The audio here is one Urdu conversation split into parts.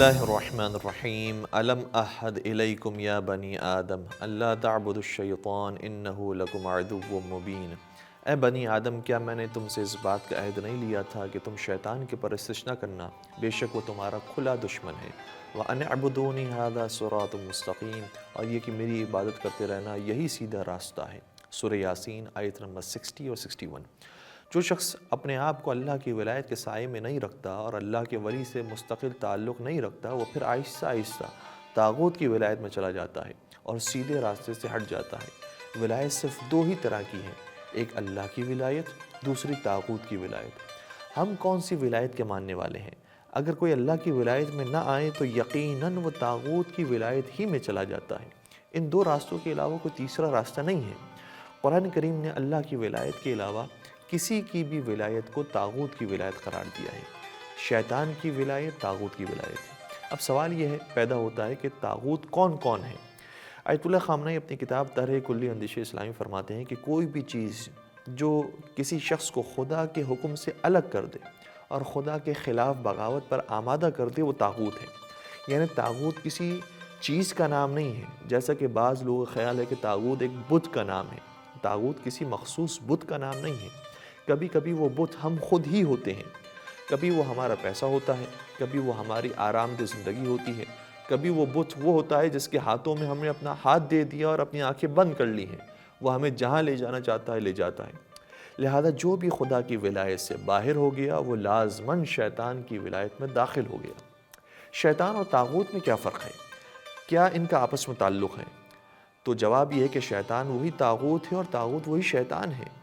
اللہ الرحمن الرحیم الم احد الیکم یا بنی آدم اللہ تعبدوا الشیطان انہ لکم عدو مبین۔ اے بنی آدم، کیا میں نے تم سے اس بات کا عہد نہیں لیا تھا کہ تم شیطان کی پرستش نہ کرنا، بے شک وہ تمہارا کھلا دشمن ہے۔ وَأَنِ اعْبُدُونِي هَذَا صِرَاطٌ مُسْتَقِيمٌ، اور یہ کہ میری عبادت کرتے رہنا یہی سیدھا راستہ ہے۔ سورہ یاسین آیت نمبر 60 اور 61۔ جو شخص اپنے آپ کو اللہ کی ولایت کے سائے میں نہیں رکھتا اور اللہ کے ولی سے مستقل تعلق نہیں رکھتا، وہ پھر آہستہ آہستہ طاغوت کی ولایت میں چلا جاتا ہے اور سیدھے راستے سے ہٹ جاتا ہے۔ ولایت صرف دو ہی طرح کی ہے، ایک اللہ کی ولایت، دوسری طاغوت کی ولایت۔ ہم کون سی ولایت کے ماننے والے ہیں؟ اگر کوئی اللہ کی ولایت میں نہ آئے تو یقیناً وہ طاغوت کی ولایت ہی میں چلا جاتا ہے۔ ان دو راستوں کے علاوہ کوئی تیسرا راستہ نہیں ہے۔ قرآن کریم نے اللہ کی ولایت کے علاوہ کسی کی بھی ولایت کو طاغوت کی ولایت قرار دیا ہے۔ شیطان کی ولایت طاغوت کی ولایت ہے۔ اب سوال یہ پیدا ہوتا ہے کہ طاغوت کون کون ہے؟ آیت اللہ خامنہئی اپنی کتاب طرح کلی اندیش اسلامی فرماتے ہیں کہ کوئی بھی چیز جو کسی شخص کو خدا کے حکم سے الگ کر دے اور خدا کے خلاف بغاوت پر آمادہ کر دے، وہ طاغوت ہے۔ یعنی طاغوت کسی چیز کا نام نہیں ہے، جیسا کہ بعض لوگوں کا خیال ہے کہ طاغوت ایک بت کا نام ہے۔ طاغوت کسی مخصوص بت کا نام نہیں ہے۔ کبھی کبھی وہ بت ہم خود ہی ہوتے ہیں۔ کبھی وہ ہمارا پیسہ ہوتا ہے، کبھی وہ ہماری آرام دہ زندگی ہوتی ہے، کبھی وہ بت وہ ہوتا ہے جس کے ہاتھوں میں ہم نے اپنا ہاتھ دے دیا اور اپنی آنکھیں بند کر لی ہیں، وہ ہمیں جہاں لے جانا چاہتا ہے لے جاتا ہے۔ لہذا جو بھی خدا کی ولایت سے باہر ہو گیا وہ لازماً شیطان کی ولایت میں داخل ہو گیا۔ شیطان اور طاغوت میں کیا فرق ہے؟ کیا ان کا آپس میں تعلق ہے؟ تو جواب یہ ہے کہ شیطان وہی طاغوت ہے اور طاغوت وہی شیطان ہے۔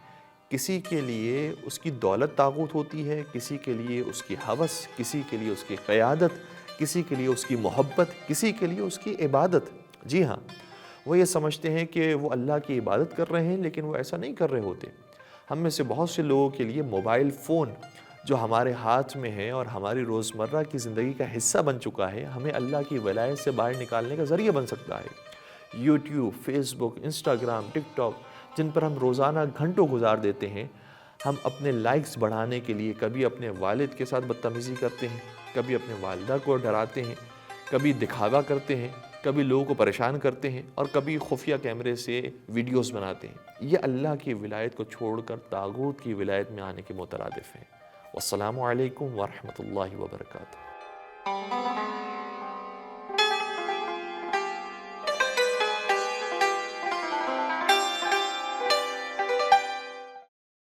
کسی کے لیے اس کی دولت طاغوت ہوتی ہے، کسی کے لیے اس کی ہوس، کسی کے لیے اس کی قیادت، کسی کے لیے اس کی محبت، کسی کے لیے اس کی عبادت۔ جی ہاں، وہ یہ سمجھتے ہیں کہ وہ اللہ کی عبادت کر رہے ہیں، لیکن وہ ایسا نہیں کر رہے ہوتے۔ ہم میں سے بہت سے لوگوں کے لیے موبائل فون جو ہمارے ہاتھ میں ہے اور ہماری روزمرہ کی زندگی کا حصہ بن چکا ہے، ہمیں اللہ کی ولایت سے باہر نکالنے کا ذریعہ بن سکتا ہے۔ یوٹیوب، فیس بک، انسٹاگرام، ٹک ٹاک، جن پر ہم روزانہ گھنٹوں گزار دیتے ہیں، ہم اپنے لائکس بڑھانے کے لیے کبھی اپنے والد کے ساتھ بدتمیزی کرتے ہیں، کبھی اپنے والدہ کو ڈراتے ہیں، کبھی دکھاوا کرتے ہیں، کبھی لوگوں کو پریشان کرتے ہیں اور کبھی خفیہ کیمرے سے ویڈیوز بناتے ہیں۔ یہ اللہ کی ولایت کو چھوڑ کر طاغوت کی ولایت میں آنے کے مترادف ہے۔ والسلام علیکم ورحمۃ اللہ وبرکاتہ۔